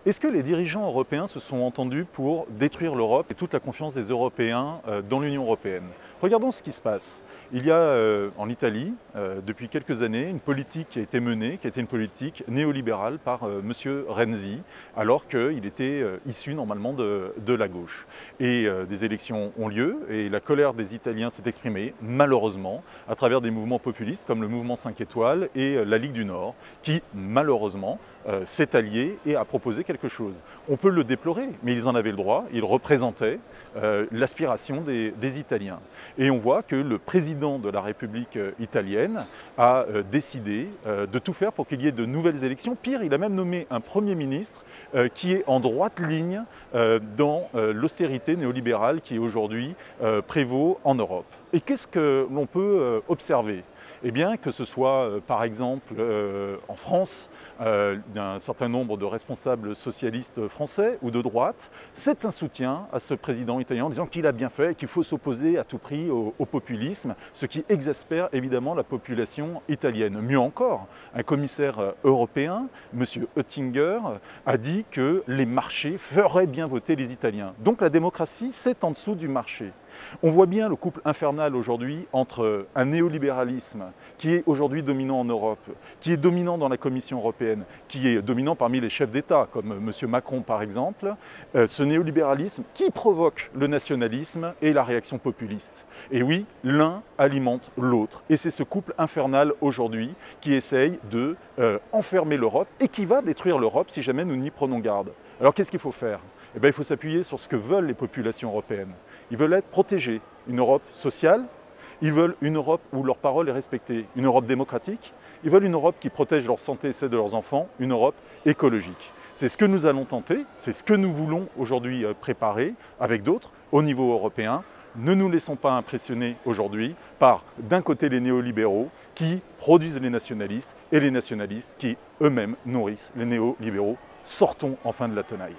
Est-ce que les dirigeants européens se sont entendus pour détruire l'Europe et toute la confiance des Européens dans l'Union européenne? Regardons ce qui se passe. Il y a en Italie, depuis quelques années, une politique qui a été menée, qui a été une politique néolibérale par M. Renzi, alors qu'il était issu normalement de la gauche. Et des élections ont lieu et la colère des Italiens s'est exprimée, malheureusement, à travers des mouvements populistes comme le mouvement 5 étoiles et la Ligue du Nord, qui, malheureusement, s'est allié et a proposé quelque chose. On peut le déplorer, mais ils en avaient le droit, ils représentaient l'aspiration des Italiens. Et on voit que le président de la République italienne a décidé de tout faire pour qu'il y ait de nouvelles élections. Pire, il a même nommé un Premier ministre qui est en droite ligne dans l'austérité néolibérale qui aujourd'hui prévaut en Europe. Et qu'est-ce que l'on peut observer ? Eh bien, que ce soit par exemple en France, d'un certain nombre de responsables socialistes français ou de droite, c'est un soutien à ce président italien en disant qu'il a bien fait et qu'il faut s'opposer à tout prix au populisme, ce qui exaspère évidemment la population italienne. Mieux encore, un commissaire européen, M. Oettinger, a dit que les marchés feraient bien voter les Italiens. Donc la démocratie, c'est en dessous du marché. On voit bien le couple infernal aujourd'hui entre un néolibéralisme qui est aujourd'hui dominant en Europe, qui est dominant dans la Commission européenne, qui est dominant parmi les chefs d'État, comme M. Macron par exemple, ce néolibéralisme qui provoque le nationalisme et la réaction populiste. Et oui, l'un alimente l'autre. Et c'est ce couple infernal aujourd'hui qui essaye de enfermer l'Europe et qui va détruire l'Europe si jamais nous n'y prenons garde. Alors qu'est-ce qu'il faut faire ? Eh bien, il faut s'appuyer sur ce que veulent les populations européennes. Ils veulent être protégés, une Europe sociale, ils veulent une Europe où leur parole est respectée, une Europe démocratique, ils veulent une Europe qui protège leur santé et celle de leurs enfants, une Europe écologique. C'est ce que nous allons tenter, c'est ce que nous voulons aujourd'hui préparer avec d'autres au niveau européen. Ne nous laissons pas impressionner aujourd'hui par, d'un côté, les néolibéraux qui produisent les nationalistes et les nationalistes qui, eux-mêmes, nourrissent les néolibéraux. Sortons enfin de la tenaille.